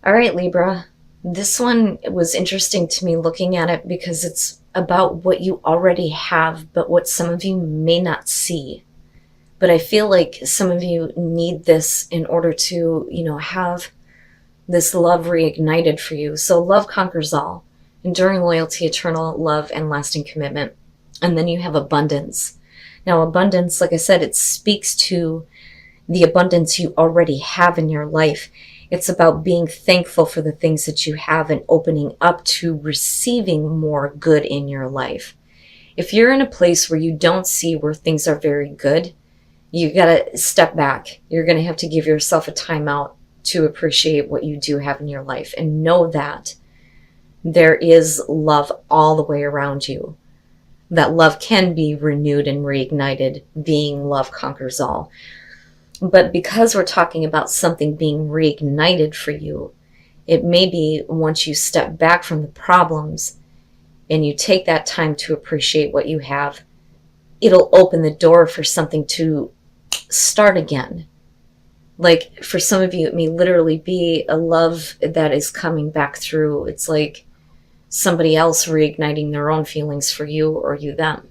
All right, Libra. This one was interesting to me looking at it because it's about what you already have, but what some of you may not see. But I feel like some of you need this in order to, have this love reignited for you. So love conquers all. Enduring loyalty, eternal love, and lasting commitment. And then you have abundance. Now, abundance, like I said, it speaks to the abundance you already have in your life. It's about being thankful for the things that you have and opening up to receiving more good in your life. If you're in a place where you don't see where things are very good, you got to step back. You're going to have to give yourself a timeout to appreciate what you do have in your life and know that there is love all the way around you. That love can be renewed and reignited, being love conquers all. But because we're talking about something being reignited for you, it may be once you step back from the problems and you take that time to appreciate what you have, it'll open the door for something to start again. Like for some of you, it may literally be a love that is coming back through. It's like somebody else reigniting their own feelings for you or you them.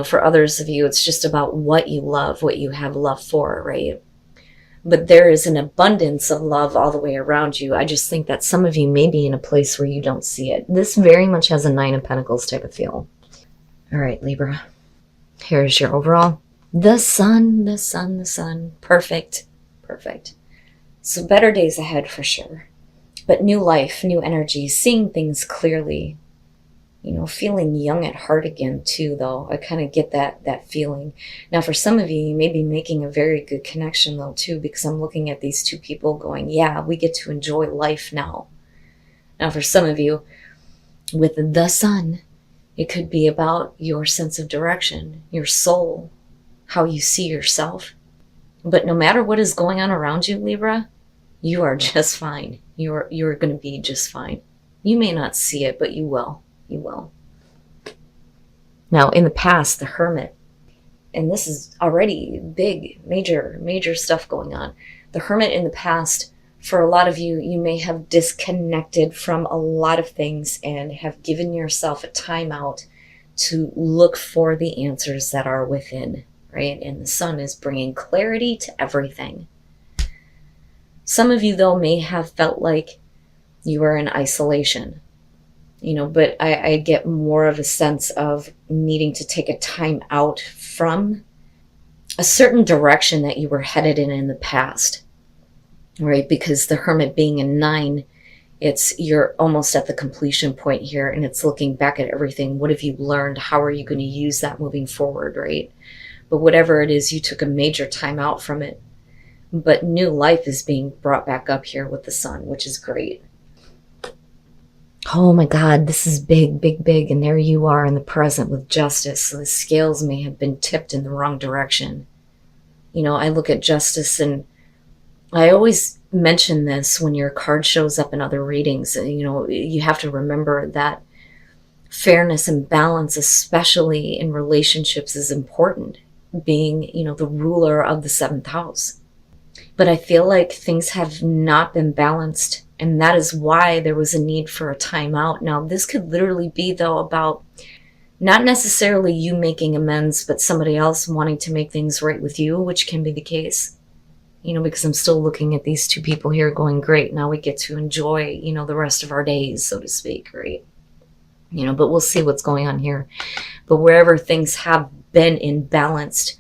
For others of you, it's just about what you love, what you have love for, right? But there is an abundance of love all the way around you. I just think that some of you may be in a place where you don't see it. This very much has a Nine of Pentacles type of feel. All right, Libra. Here's your overall. The sun, the sun, the sun. Perfect. Perfect. So better days ahead for sure. But new life, new energy, seeing things clearly. Feeling young at heart again too, though. I kind of get that feeling. Now, for some of you, you may be making a very good connection though too, because I'm looking at these two people going, yeah, we get to enjoy life now. Now, for some of you, with the sun, it could be about your sense of direction, your soul, how you see yourself. But no matter what is going on around you, Libra, you are just fine. You're going to be just fine. You may not see it, but you will. You will. Now, in the past, the Hermit, and this is already big, major stuff going on. The Hermit in the past, for a lot of you, you may have disconnected from a lot of things and have given yourself a timeout to look for the answers that are within, right? And the sun is bringing clarity to everything. Some of you, though, may have felt like you are in isolation. But I get more of a sense of needing to take a time out from a certain direction that you were headed in the past, right? Because the Hermit being a 9, you're almost at the completion point here, and it's looking back at everything. What have you learned? How are you going to use that moving forward, right? But whatever it is, you took a major time out from it. But new life is being brought back up here with the sun, which is great. Oh my God, this is big, big, big. And there you are in the present with justice. So the scales may have been tipped in the wrong direction. I look at justice, and I always mention this when your card shows up in other readings. You have to remember that fairness and balance, especially in relationships, is important. Being, the ruler of the 7th house. But I feel like things have not been balanced. And that is why there was a need for a timeout. Now, this could literally be, though, about not necessarily you making amends, but somebody else wanting to make things right with you, which can be the case. Because I'm still looking at these two people here going, great, now we get to enjoy, the rest of our days, so to speak, right? But we'll see what's going on here. But wherever things have been imbalanced,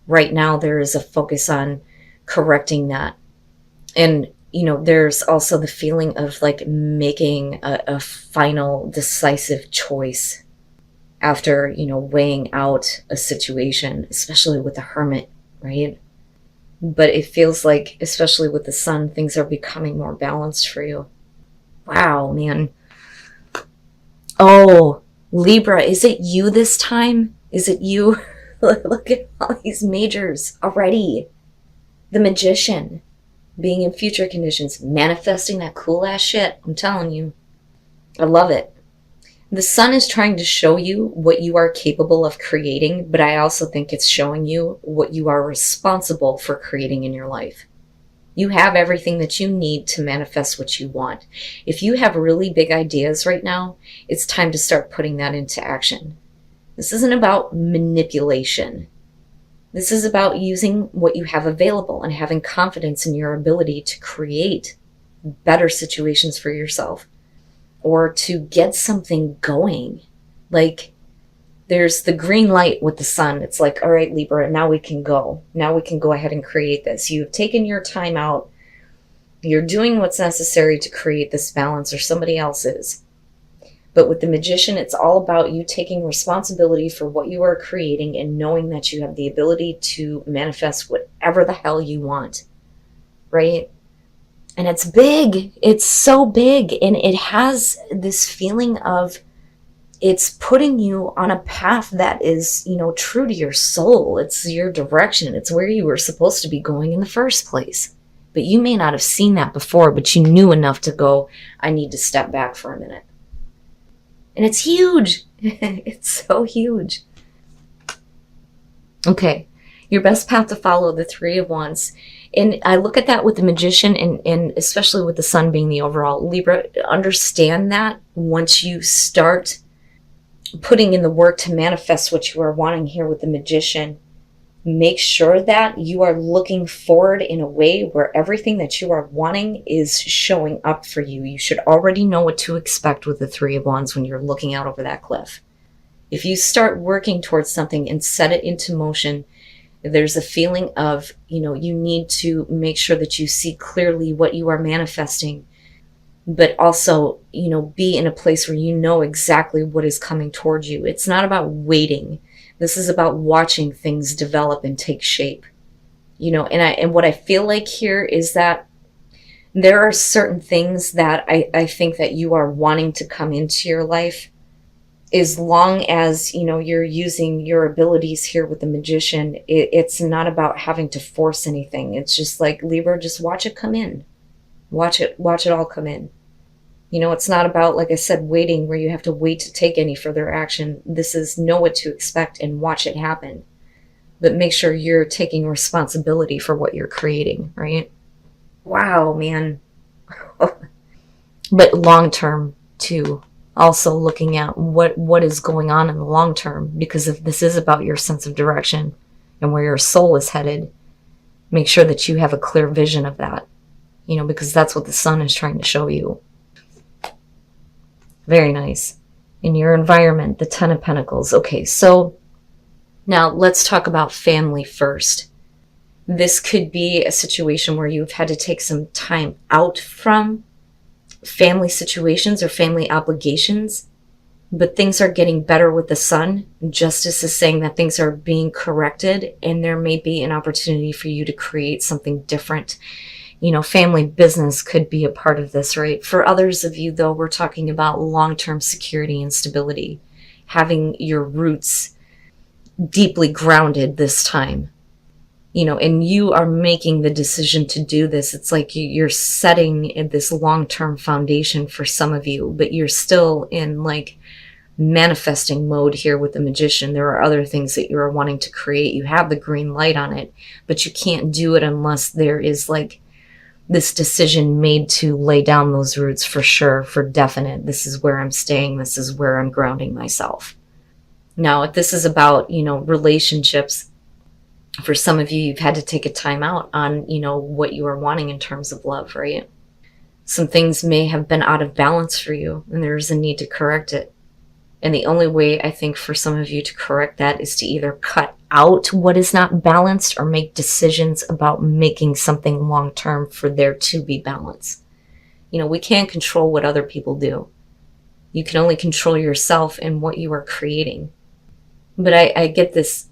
right now there is a focus on correcting that. And there's also the feeling of like making a final decisive choice after, weighing out a situation, especially with the Hermit, right? But it feels like, especially with the sun, things are becoming more balanced for you. Wow, man. Oh, Libra, is it you this time? Is it you? Look at all these majors already. The Magician. Being in future conditions, manifesting that cool ass shit. I'm telling you. I love it. The sun is trying to show you what you are capable of creating, but I also think it's showing you what you are responsible for creating in your life. You have everything that you need to manifest what you want. If you have really big ideas right now, it's time to start putting that into action. This isn't about manipulation. This is about using what you have available and having confidence in your ability to create better situations for yourself or to get something going. Like, there's the green light with the sun. It's like, all right, Libra, now we can go. Now we can go ahead and create this. You've taken your time out. You're doing what's necessary to create this balance, or somebody else is. But with the Magician, it's all about you taking responsibility for what you are creating and knowing that you have the ability to manifest whatever the hell you want, right? And it's big. It's so big. And it has this feeling of, it's putting you on a path that is, true to your soul. It's your direction. It's where you were supposed to be going in the first place. But you may not have seen that before, but you knew enough to go, I need to step back for a minute. And it's huge. It's so huge. Okay, your best path to follow, the Three of Wands. And I look at that with the Magician and especially with the sun being the overall. Libra, understand that once you start putting in the work to manifest what you are wanting here with the Magician, make sure that you are looking forward in a way where everything that you are wanting is showing up for you. You should already know what to expect with the Three of Wands when you're looking out over that cliff. If you start working towards something and set it into motion, there's a feeling of, you need to make sure that you see clearly what you are manifesting, but also, be in a place where you know exactly what is coming towards you. It's not about waiting. This is about watching things develop and take shape. And what I feel like here is that there are certain things that I think that you are wanting to come into your life, as long as, you're using your abilities here with the Magician. It's not about having to force anything. It's just like, Libra, just watch it come in. Watch it all come in. It's not about, like I said, waiting, where you have to wait to take any further action. This is know what to expect and watch it happen. But make sure you're taking responsibility for what you're creating, right? Wow, man. But long term, too. Also looking at what is going on in the long term. Because if this is about your sense of direction and where your soul is headed, make sure that you have a clear vision of that. Because that's what the sun is trying to show you. Very nice. In your environment, the Ten of Pentacles. Okay, so now let's talk about family first. This could be a situation where you've had to take some time out from family situations or family obligations, but things are getting better with the sun. Justice is saying that things are being corrected, and there may be an opportunity for you to create something different. Family business could be a part of this, right? For others of you, though, we're talking about long-term security and stability, having your roots deeply grounded this time, and you are making the decision to do this. It's like you're setting this long-term foundation for some of you, but you're still in manifesting mode here with the Magician. There are other things that you are wanting to create. You have the green light on it, but you can't do it unless there is this decision made to lay down those roots for sure, for definite. This is where I'm staying. This is where I'm grounding myself. Now, if this is about, relationships, for some of you, you've had to take a time out on, what you are wanting in terms of love, right? Some things may have been out of balance for you, and there's a need to correct it. And the only way, I think, for some of you to correct that is to either cut out what is not balanced or make decisions about making something long-term for there to be balance. We can't control what other people do. You can only control yourself and what you are creating. But I get this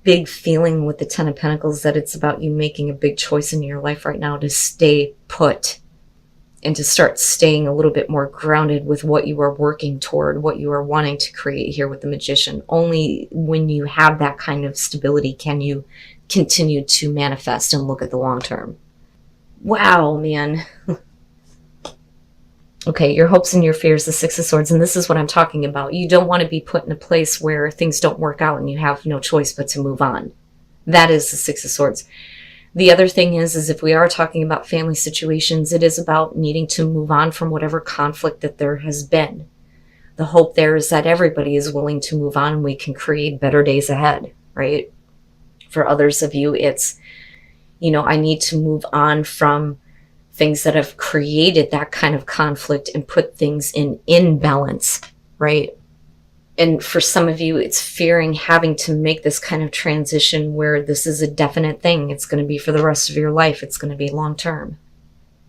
big feeling with the Ten of Pentacles that it's about you making a big choice in your life right now to stay put and to start staying a little bit more grounded with what you are working toward, what you are wanting to create here with the Magician. Only when you have that kind of stability can you continue to manifest and look at the long term. Wow, man. Okay, your hopes and your fears, the Six of Swords, and this is what I'm talking about. You don't want to be put in a place where things don't work out and you have no choice but to move on. That is the Six of Swords. The other thing is if we are talking about family situations, it is about needing to move on from whatever conflict that there has been. The hope there is that everybody is willing to move on and we can create better days ahead, right? For others of you, it's, I need to move on from things that have created that kind of conflict and put things in imbalance, right? And for some of you, it's fearing having to make this kind of transition where this is a definite thing. It's going to be for the rest of your life. It's going to be long term.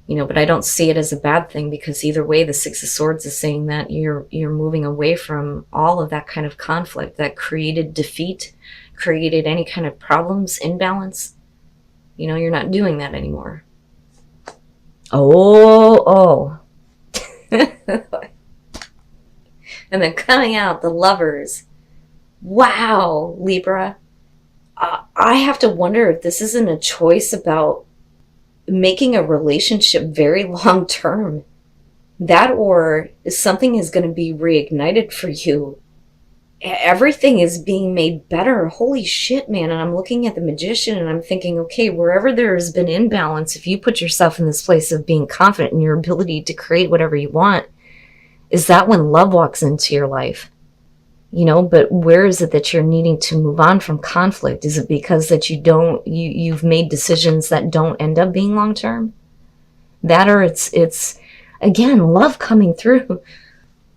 But I don't see it as a bad thing, because either way, the Six of Swords is saying that you're moving away from all of that kind of conflict that created defeat, created any kind of problems, imbalance. You're not doing that anymore. Oh. And then coming out, the Lovers. Wow, Libra. I have to wonder if this isn't a choice about making a relationship very long term. That, or something is going to be reignited for you. Everything is being made better. Holy shit, man. And I'm looking at the Magician and I'm thinking, okay, wherever there has been imbalance, if you put yourself in this place of being confident in your ability to create whatever you want, is that when love walks into your life? But where is it that you're needing to move on from conflict? Is it because that you've made decisions that don't end up being long term? That, or it's again, love coming through.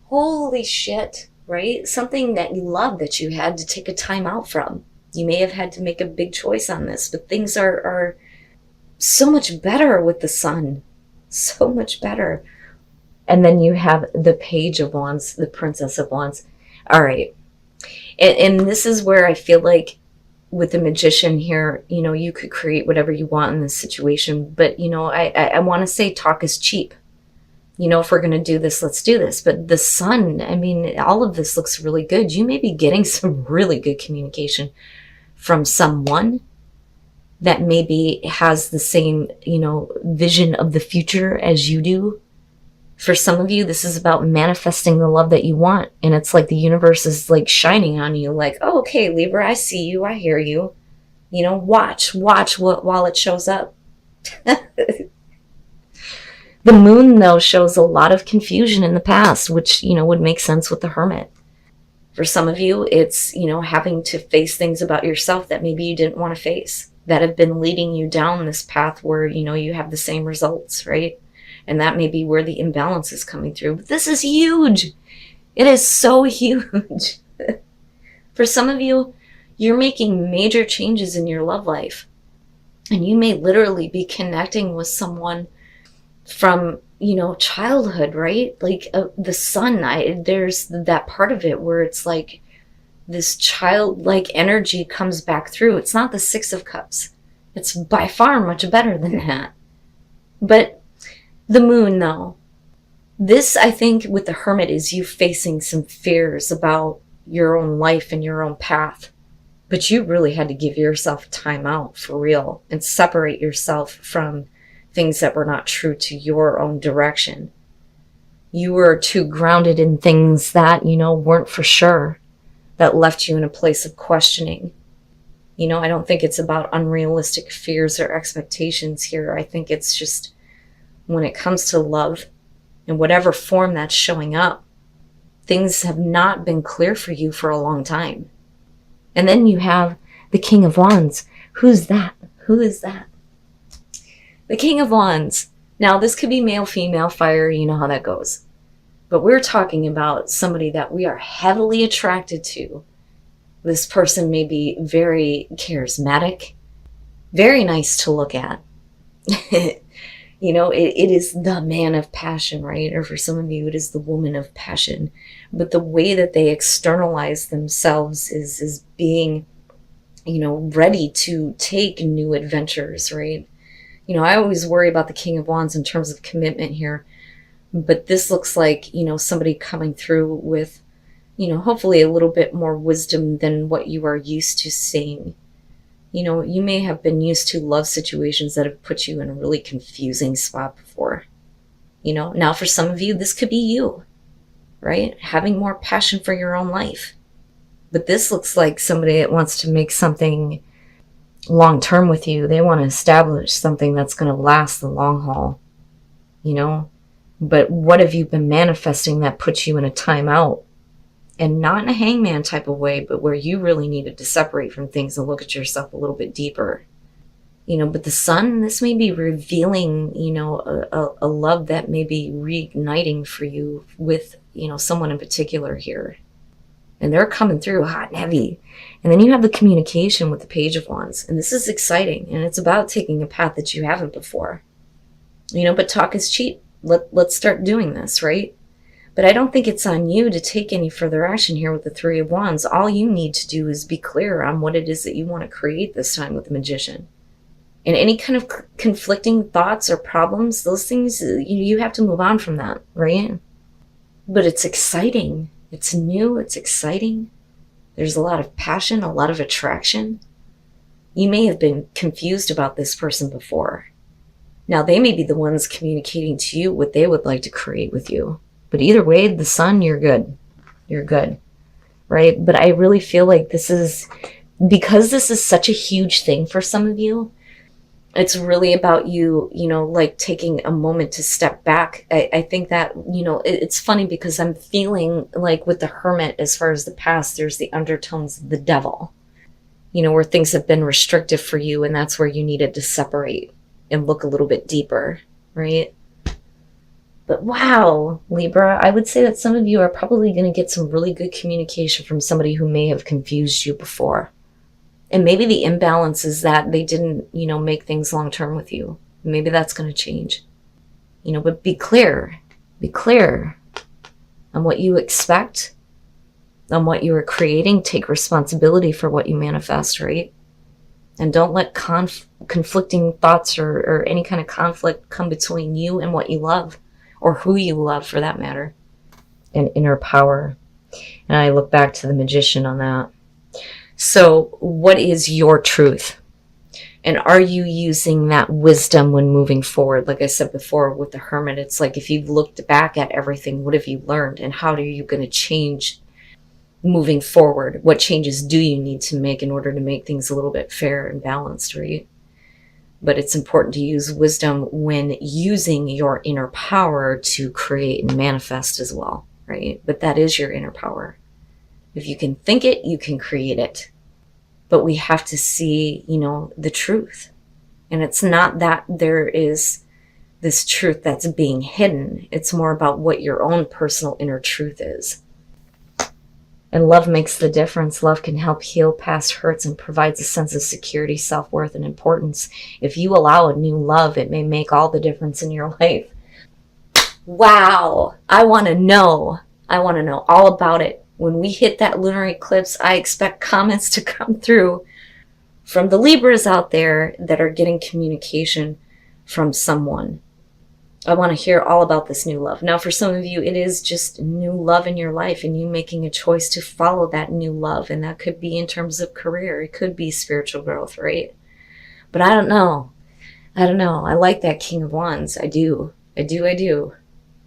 Holy shit, right? Something that you love that you had to take a time out from. You may have had to make a big choice on this, but things are so much better with the Sun. So much better. And then you have the Page of Wands, the Princess of Wands. All right. And this is where I feel like with the Magician here, you could create whatever you want in this situation. But, I want to say talk is cheap. If we're going to do this, let's do this. But the Sun, all of this looks really good. You may be getting some really good communication from someone that maybe has the same, vision of the future as you do. For some of you, this is about manifesting the love that you want. And it's like the universe is like shining on you, like, oh, okay, Libra, I see you, I hear you. Watch while it shows up. The Moon, though, shows a lot of confusion in the past, which, would make sense with the Hermit. For some of you, it's, having to face things about yourself that maybe you didn't want to face, that have been leading you down this path where, you have the same results, right? And that may be where the imbalance is coming through. But this is huge. It is so huge. For some of you, you're making major changes in your love life. And you may literally be connecting with someone from, childhood, right? Like the Sun, there's that part of it where it's like this childlike energy comes back through. It's not the Six of Cups. It's by far much better than that. But the Moon, though, this, I think, with the Hermit is you facing some fears about your own life and your own path. But you really had to give yourself time out for real and separate yourself from things that were not true to your own direction. You were too grounded in things that, weren't for sure, that left you in a place of questioning. I don't think it's about unrealistic fears or expectations here. I think it's just, when it comes to love, in whatever form that's showing up, things have not been clear for you for a long time. And then you have the King of Wands. Who's that? Who is that? The King of Wands. Now, this could be male, female, fire, you know how that goes. But we're talking about somebody that we are heavily attracted to. This person may be very charismatic, very nice to look at. It is the man of passion, right? Or for some of you, it is the woman of passion. But the way that they externalize themselves is being, ready to take new adventures, right? I always worry about the King of Wands in terms of commitment here. But this looks like, somebody coming through with, hopefully a little bit more wisdom than what you are used to seeing. You may have been used to love situations that have put you in a really confusing spot before. Now for some of you, this could be you, right? Having more passion for your own life. But this looks like somebody that wants to make something long term with you. They want to establish something that's going to last the long haul, you know? But what have you been manifesting that puts you in a timeout? And not in a hangman type of way, but where you really needed to separate from things and look at yourself a little bit deeper. You know, but the sun, this may be revealing, you know, a love that may be reigniting for you with, you know, someone in particular here. And they're coming through hot and heavy. And then you have the communication with the Page of Wands. And this is exciting. And it's about taking a path that you haven't before. You know, but talk is cheap. Let's start doing this, right? But I don't think it's on you to take any further action here with the Three of Wands. All you need to do is be clear on what it is that you want to create this time with the Magician. And any kind of conflicting thoughts or problems, those things, you have to move on from that, right? But it's exciting. It's new. It's exciting. There's a lot of passion, a lot of attraction. You may have been confused about this person before. Now, they may be the ones communicating to you what they would like to create with you. But either way, the sun, you're good. You're good, right? But I really feel like this is, because this is such a huge thing for some of you, it's really about you, you know, like taking a moment to step back. I think that, you know, it's funny because I'm feeling like with the Hermit, as far as the past, there's the undertones of the devil, you know, where things have been restrictive for you, and that's where you needed to separate and look a little bit deeper, right? But wow, Libra, I would say that some of you are probably going to get some really good communication from somebody who may have confused you before. And maybe the imbalance is that they didn't, you know, make things long term with you. Maybe that's going to change. You know, but be clear. Be clear on what you expect, on what you are creating. Take responsibility for what you manifest, right? And don't let conflicting thoughts or any kind of conflict come between you and what you love, or who you love for that matter. And inner power. And I look back to the Magician on that. So what is your truth? And are you using that wisdom when moving forward? Like I said before with the Hermit, it's like if you've looked back at everything, what have you learned? And how are you going to change moving forward? What changes do you need to make in order to make things a little bit fair and balanced, right? But it's important to use wisdom when using your inner power to create and manifest as well, right? But that is your inner power. If you can think it, you can create it. But we have to see, you know, the truth. And it's not that there is this truth that's being hidden. It's more about what your own personal inner truth is. And love makes the difference. Love can help heal past hurts and provides a sense of security, self-worth, and importance. If you allow a new love, it may make all the difference in your life. Wow. I want to know. I want to know all about it. When we hit that lunar eclipse, I expect comments to come through from the Libras out there that are getting communication from someone. I want to hear all about this new love. Now, for some of you, it is just new love in your life and you making a choice to follow that new love. And that could be in terms of career. It could be spiritual growth, right? But I don't know. I don't know. I like that King of Wands. I do. I do.